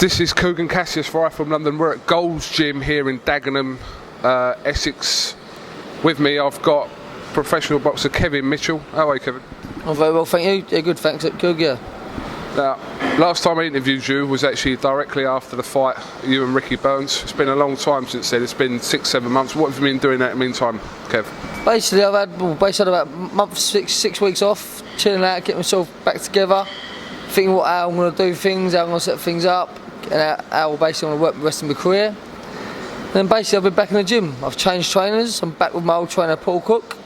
This is KUGAN CASSIUS for iFILM London. We're at Gold's Gym here in Dagenham, Essex. With me I've got professional boxer Kevin Mitchell. How are you, Kevin? I'm very well, thank you. Yeah, good, thanks. Good, yeah. Now, last time I interviewed you was actually directly after the fight, you and Ricky Burns. It's been a long time since then. It's been 6-7 months. What have you been doing in the meantime, Kev? Basically, I've had about a month, six weeks off, chilling out, getting myself back together, thinking how I'm going to do things, how I'm going to set things up, and how basically I'm going to work the rest of my career. Then basically I've been back in the gym. I've changed trainers. I'm back with my old trainer Paul Cook.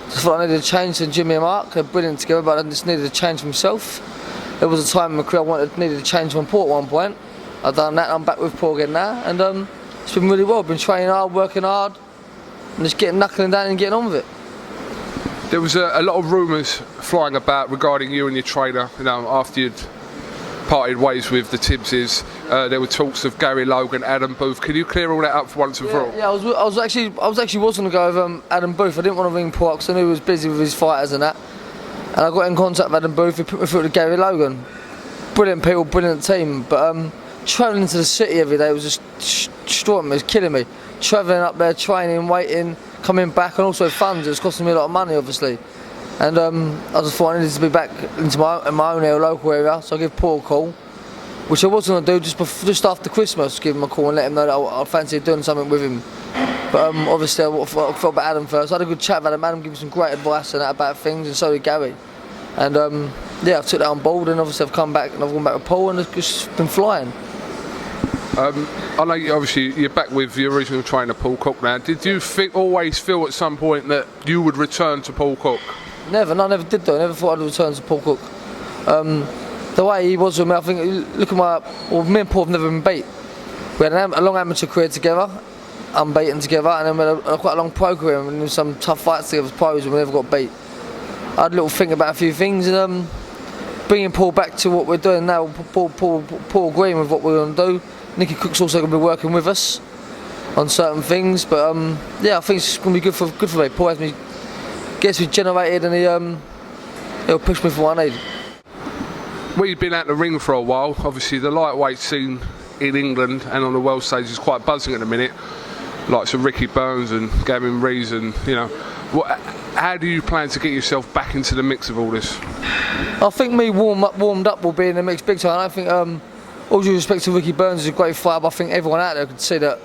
Just thought I needed a change to Jimmy and Mark. They're brilliant together, but I just needed a change for myself. There was a time in my career I needed to change from Paul at one point. I've done that. I'm back with Paul again now, and it's been really well. I've been training hard, working hard, and just knuckling down and getting on with it. There was a lot of rumours flying about regarding you and your trainer. You know, after you'd parted ways with the Tibbses, there were talks of Gary Logan, Adam Booth. Can you clear all that up for once and for all? Yeah, I was actually going to go with Adam Booth. I didn't want to ring Paul because I knew he was busy with his fighters and that. And I got in contact with Adam Booth. He put me through to Gary Logan. Brilliant people, brilliant team. But travelling to the city every day was just destroying me. It was killing me. Travelling up there, training, waiting, coming back, and also funds. It was costing me a lot of money, obviously. And I just thought I needed to be back into my own area, local area. So I gave Paul a call, which I was going to do just after Christmas. Give him a call and let him know that I fancied doing something with him. But obviously I felt about Adam first. I had a good chat with Adam. Adam gave me some great advice and that about things, and so did Gary. And yeah, I took that on board, and obviously I've come back and I've gone back with Paul, and it's just been flying. I know obviously you're back with your original trainer Paul Cook now. Did you always feel at some point that you would return to Paul Cook? Never, no, I never did though. I never thought I'd return to Paul Cook. The way he was with me, I think, look at me and Paul have never been beat. We had a long amateur career together, unbeaten together, and then we had quite a long pro career, and there some tough fights together as pros, and we never got beat. I had a little think about a few things, and bringing Paul back to what we're doing now, Paul agreeing with what we're going to do. Nicky Cook's also going to be working with us on certain things, but yeah, I think it's going to be good for me. Paul gets me generated, and he'll push me for what I need. Well, you've been out the ring for a while. Obviously, the lightweight scene in England and on the world stage is quite buzzing at the minute. Like some Ricky Burns and GAVIN REES, and you know, how do you plan to get yourself back into the mix of all this? I think me warmed up will be in the mix big time. I think, all due respect to Ricky Burns, is a great fighter, but I think everyone out there could see that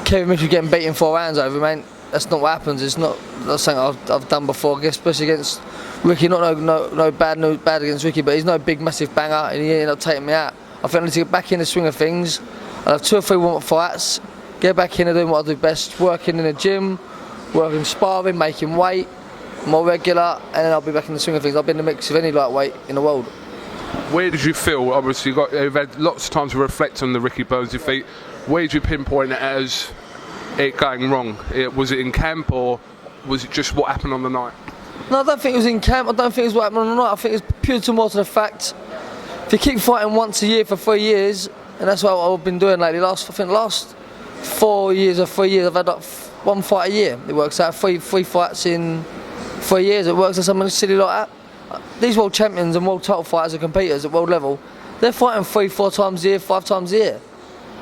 Kevin Mitchell getting beaten 4 rounds over, man. That's not what happens. It's not something I've done before. I guess especially against Ricky. No bad against Ricky, but he's no big massive banger, and he ended up taking me out. I think I need to get back in the swing of things. I'll have 2 or 3 warm-up fights. Get back in and doing what I do best, working in the gym, working sparring, making weight, more regular, and then I'll be back in the swing of things. I'll be in the mix of any lightweight in the world. Where did you feel, obviously you've had lots of time to reflect on the Ricky Burns defeat, where did you pinpoint it as it going wrong? Was it in camp, or was it just what happened on the night? No, I don't think it was in camp, I don't think it was what happened on the night. I think it's pure to more to the fact, if you keep fighting once a year for 3 years, and that's what I've been doing lately, last 4 years or 3 years, I've had like 1 fight a year. It works out, three fights in 3 years. It works out something silly like that. These world champions and world title fighters and competitors at world level, they're fighting 3-4 times a year, 5 times a year.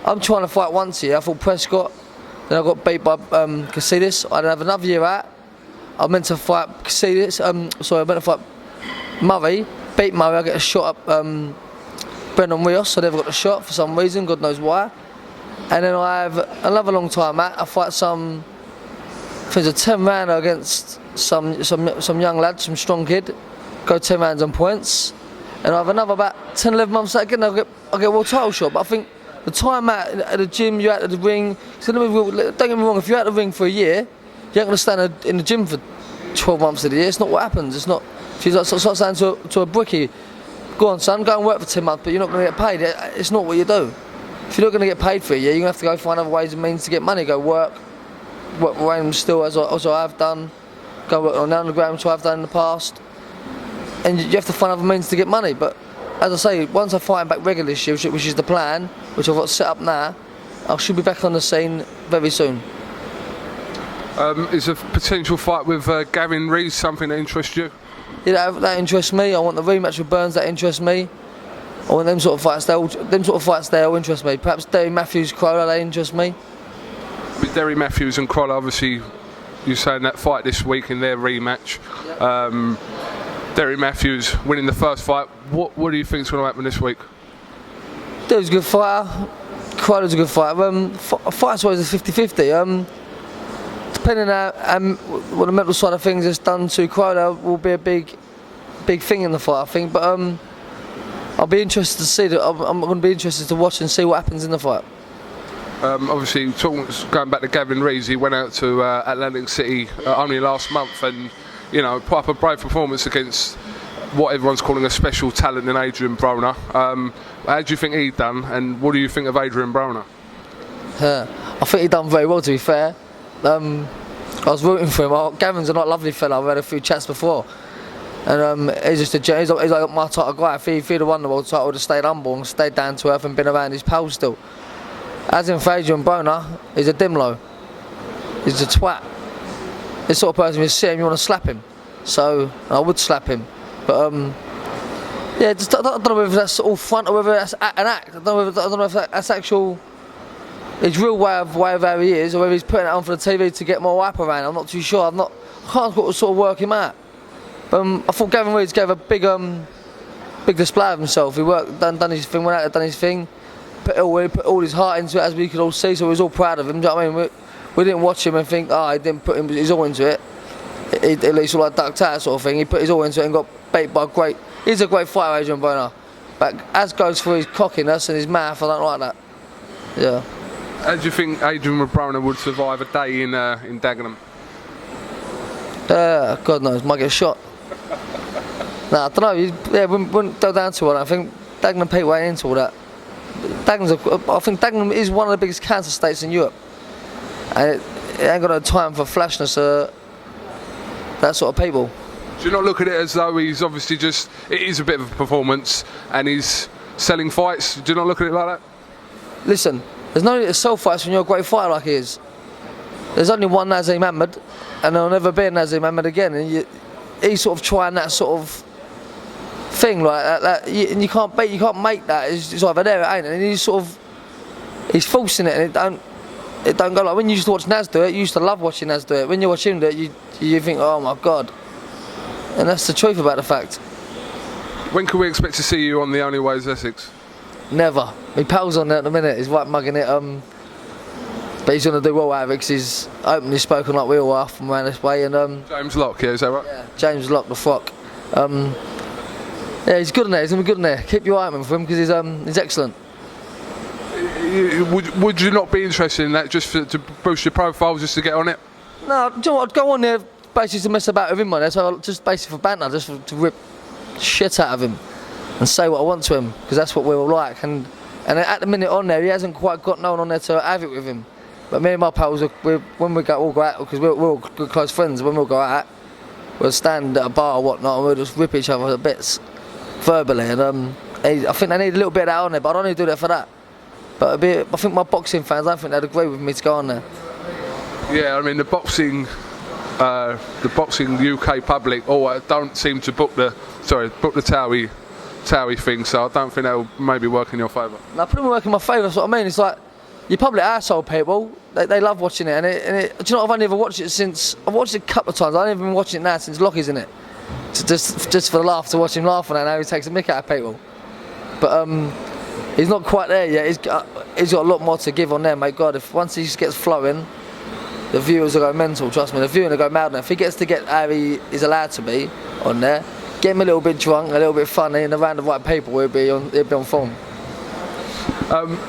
I'm trying to fight once a year. I fought Prescott, then I got beat by CASSIUS. I didn't have another year out. I meant to fight CASSIUS, I meant to fight Murray, beat Murray. I get a shot up Broner and Naz. I never got the shot for some reason, God knows why. And then I have another long time out. I fight I think it's a 10 rounder against some young lad, some strong kid. Go 10 rounds on points. And I have another about 10-11 months out again. I get a world title shot. But I think the time out at the gym, you're out at the ring. So don't get me wrong, if you're out at the ring for a year, you ain't going to stand in the gym for 12 months of the year. It's not what happens. It's not. She's like saying to a brickie, go on son, go and work for 10 months, but you're not going to get paid. It's not what you do. If you're not going to get paid for a year, you're going to have to go find other ways and means to get money. Go work random still, as I have done. Go work on the underground, which I've done in the past. And you have to find other means to get money. But as I say, once I fight back regularly this year, which is the plan, which I've got set up now, I should be back on the scene very soon. Is a potential fight with GAVIN REES something that interests you? Yeah, that interests me. I want the rematch with Burns. That interests me. I want them sort of fights. They all interest me. Perhaps Derry Matthews, Crowler, they interest me. With Derry Matthews and Crowler, obviously, you're saying that fight this week in their rematch. Derry Matthews winning the first fight. What do you think is going to happen this week? Derry's a good fighter. Crowler's a good fighter. Fight's always a 50-50. Depending on what the mental side of things is done to Crowler will be a big thing in the fight, I think. But I'll be interested to see that. I'm going to be interested to watch and see what happens in the fight. Obviously, going back to Gavin Rees, he went out to Atlantic City only last month, and put up a brave performance against what everyone's calling a special talent in Adrian Broner. How do you think he done, and what do you think of Adrian Broner? I think he done very well, to be fair. I was rooting for him. Gavin's a lovely fella. I've had a few chats before, and he's like my type of guy. If he'd have won the world title, would have stayed humble and stayed down to earth and been around his pals still. As in Adrian Broner, he's a dimlo. He's a twat. This sort of person, you see him, you want to slap him. So I would slap him, but yeah, I don't know whether that's all front or whether that's an act. I don't know if that's actual. His real way of how he is, or whether he's putting it on for the TV to get more hype around. I'm not too sure. I can't sort of work him out. But I thought Gavin Rees gave a big display of himself. He done his thing, went out and done his thing. He put all his heart into it, as we could all see. So we was all proud of him. Do you know what I mean? We didn't watch him and think, he didn't put his all into it. He at least all like ducked out sort of thing. He put his all into it and got beat by He's a great fighter, Adrian Broner. But as goes for his cockiness and his mouth, I don't like that. Yeah. How do you think Adrian Broner would survive a day in Dagenham? God knows, might get shot. Nah, I don't know. Wouldn't go down to it. I think Dagenham people ain't into all that. I think Dagenham is one of the biggest cancer states in Europe, and it ain't got no time for flashness. That sort of people. Do you not look at it as though he's obviously it is a bit of a performance and he's selling fights? Do you not look at it like that? Listen, there's no need to sell fights when you're a great fighter like he is. There's only one Nazim Ahmed, and there'll never be a Nazim Ahmed again. And he's sort of trying that sort of thing like that, and you can't make that. It's either there, it ain't. And he's forcing it, and it don't go like when you used to watch Naz do it. You used to love watching Naz do it. When you watch him do it, you think, oh my God. And that's the truth about the fact. When can we expect to see you on the Only Way Is Essex? Never. My pal's on there at the minute. He's right mugging it. But he's going to do well out of it because he's openly spoken like we all are from around this way. And James Locke, yeah, is that right? Yeah, James Locke, the frock. Yeah, he's good in there. He's going to be good in there. Keep your eye on him for him because he's excellent. Would you not be interested in that just to boost your profile, just to get on it? No, do you know what? I'd go on there basically to mess about with him on there. So just basically for banter, just to rip shit out of him and say what I want to him because that's what we all like. And at the minute on there, he hasn't quite got no one on there to have it with him. But me and my pals, when we all go out, because we're all good close friends, when we'll go out, we'll stand at a bar or whatnot and we'll just rip each other to bits verbally. And I think they need a little bit of that on there, but I don't need to do that for that. But I think my boxing fans, I think they'd agree with me to go on there. Yeah, I mean the boxing UK public don't seem to book the Towie thing, so I don't think that'll maybe work in your favour. No, put them work in my favour. That's what I mean. It's like you public arsehole people. They love watching it, and do you know what? I've only ever watched it since I've watched it a couple of times. I've only been watching it now since Lockie's in it, just for the laugh, to watch him laugh and how he takes a mick out of people. But he's not quite there yet. He's got a lot more to give on there, mate. God, if once he just gets flowing, the viewers will go mental. Trust me, the viewers will go mad. If he gets to get how he is allowed to be on there, get him a little bit drunk, a little bit funny, and around the right people, he'll be on form.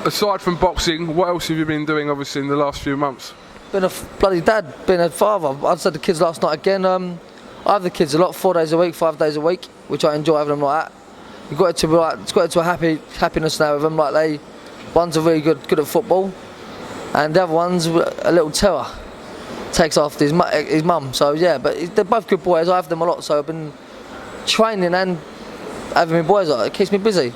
Aside from boxing, what else have you been doing? Obviously, in the last few months. Been a bloody dad. Been a father. I said the kids last night again. I have the kids a lot, 4 days a week, 5 days a week, which I enjoy having them like that. You've got it to be like, it's got it to a happiness now with them. Like one's a really good at football, and the other one's a little terror. Takes after his mum. So yeah, but they're both good boys. I have them a lot, so I've been training and having my boys on. It keeps me busy.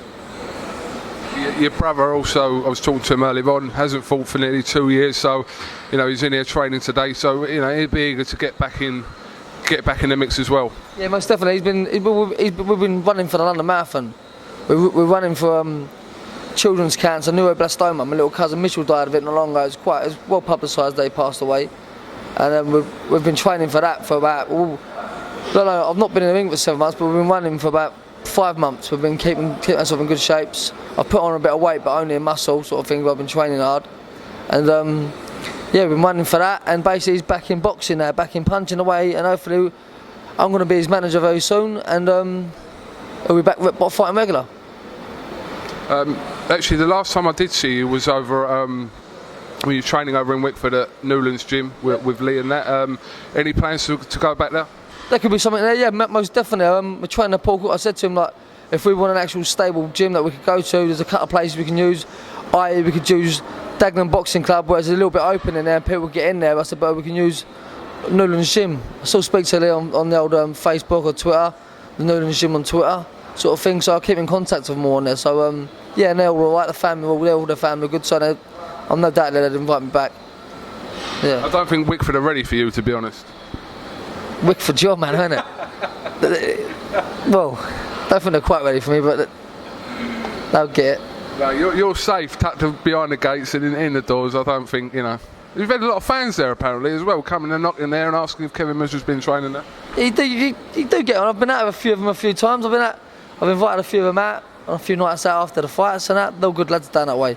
Your brother also, I was talking to him earlier on, hasn't fought for nearly 2 years, so he's in here training today. So he'd be eager to get back in the mix as well. Yeah, most definitely. We've been running for the London Marathon we're running for children's cancer, neuroblastoma. My little cousin Mitchell died of it not long ago. It was well publicised that he passed away. And we've been training for that for about, no, I've not been in the ring for 7 months, but we've been running for about 5 months. We've been keeping ourselves in good shapes. I've put on a bit of weight, but only in muscle sort of thing, but I've been training hard. And yeah, we've been running for that, and basically he's back in boxing now, back in punching away, and hopefully I'm going to be his manager very soon, and he'll be back fighting regular. Actually, the last time I did see you was over when you were training over in Wickford at Newlands Gym with Lee and that. Any plans to go back there? There could be something there, yeah, most definitely. We're trying to Paul. I said to him, like, if we want an actual stable gym that we could go to, there's a couple of places we can use. We could use Dagenham Boxing Club, where it's a little bit open in there and people get in there. I said, but we can use Newlands Gym. I still speak to Lee on the old Facebook or Twitter, the Newlands Gym on Twitter, sort of thing. So I keep in contact with them all on there. So yeah, and they're all right. The family, all the family are good. So I'm no doubt that they'd invite me back. Yeah. I don't think Wickford are ready for you, to be honest. Wickford's your man, isn't it? Well, I don't think they're quite ready for me, but they'll get it. No, you're safe, tucked behind the gates and in the doors. I don't think, you know. You've had a lot of fans there apparently as well, coming and knocking there and asking if Kevin Mitchell's been training there. You do get on. I've been out with a few of them a few times. I've invited a few of them out on a few nights out after the fights and that. They're all good lads down that way.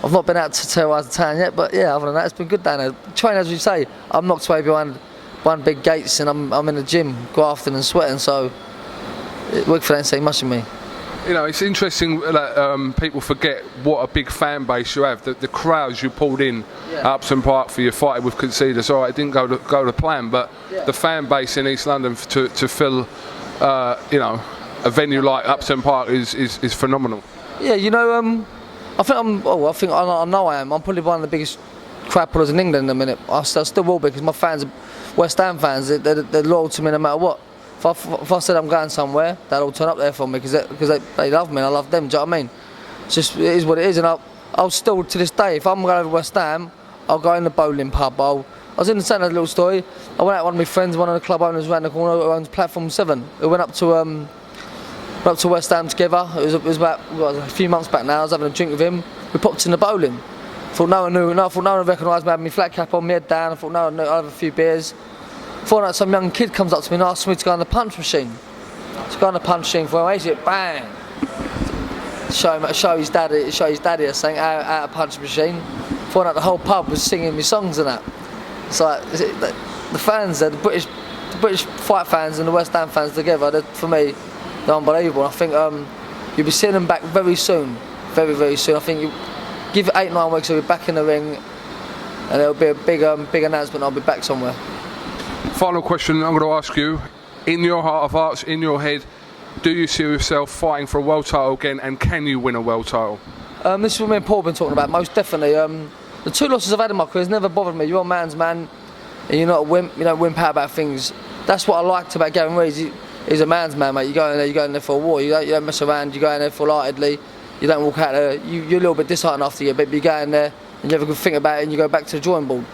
I've not been out to terrorise the town yet, but yeah, other than that, it's been good down there. Training, as you say, I'm knocked away behind one big gates and I'm in the gym grafting and sweating, so Wickford ain't saying much of me. You know, it's interesting that people forget what a big fan base you have. The crowds you pulled in at Upton Park for your fight with Conceders. All right, it didn't go to plan, but the fan base in East London to fill, you know, a venue like Upton Park is phenomenal. Yeah, you know, I know I am. I'm probably one of the biggest crowd pullers in England in a minute. I still will be, because my fans are West Ham fans. They're loyal to me no matter what. If I said I'm going somewhere, they'll all turn up there for me because they love me and I love them. Do you know what I mean? It is what it is, and I'll still, to this day, if I'm going over West Ham, I'll go in the bowling pub. I was in the saying a little story. I went out with one of my friends, one of the club owners around the corner who owns Platform 7. We went up to West Ham together. It was about a few months back now. I was having a drink with him. We popped in the bowling. Thought no one knew. I thought no one recognised me. I had my flat cap on, my head down. I thought no one knew. I'd have a few beers. Before that, some young kid comes up to me and asks me to go on the punch machine. To go on the punch machine for him, bang! Show his daddy or something out a punch machine. Before that, the whole pub was singing me songs and that. It's like the fans there, the British fight fans and the West Ham fans together. For me, they're unbelievable. I think you'll be seeing them back very soon, very very soon. I think you give it 8-9 weeks, I'll be back in the ring, and there'll be a big announcement. I'll be back somewhere. Final question I'm going to ask you, in your heart of hearts, in your head, do you see yourself fighting for a world title again, and can you win a world title? This is what me and Paul have been talking about, most definitely. The 2 losses I've had in my career has never bothered me. You're a man's man, and you're not a wimp, you don't wimp out about things. That's what I liked about Gavin Rees. He's a man's man, mate. You go in there for a war, you don't mess around, you go in there full-heartedly, you don't walk out there, you're a little bit disheartened after you, but you go in there and you have a good think about it and you go back to the drawing board.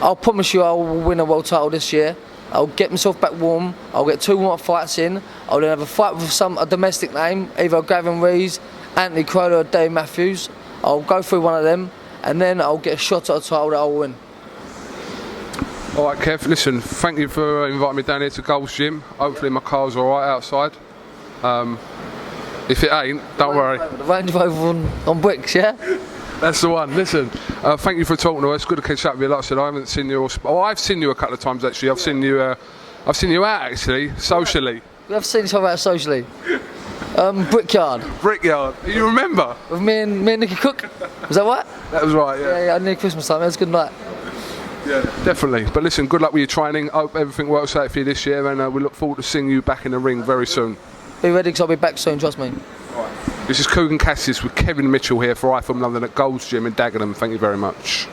I'll promise you I will win a world title this year. I'll get myself back warm. I'll get 2 more fights in. I'll then have a fight with a domestic name, either Gavin Rees, Anthony Crowder or Dave Matthews. I'll go through one of them, and then I'll get a shot at a title that I'll win. All right, Kev, listen, thank you for inviting me down here to Gold's Gym. Hopefully my car's all right outside. If it ain't, don't worry. The Range Rover on bricks, yeah? That's the one. Listen, thank you for talking to us. Good to catch up with you. Like I said, I haven't seen you. I've seen you a couple of times actually. I've seen you out actually, socially. We have seen each other out socially. Brickyard. Brickyard. You remember? With me and Nicky Cook. Was that right? That was right. Yeah. Yeah. Near Christmas time. It was a good night. Yeah, definitely. But listen, good luck with your training. Hope everything works out for you this year, and we look forward to seeing you back in the ring very soon. Be ready, because I'll be back soon. Trust me. This is KUGAN CASSIUS with Kevin Mitchell here for iFILM London at Gold's Gym in Dagenham. Thank you very much.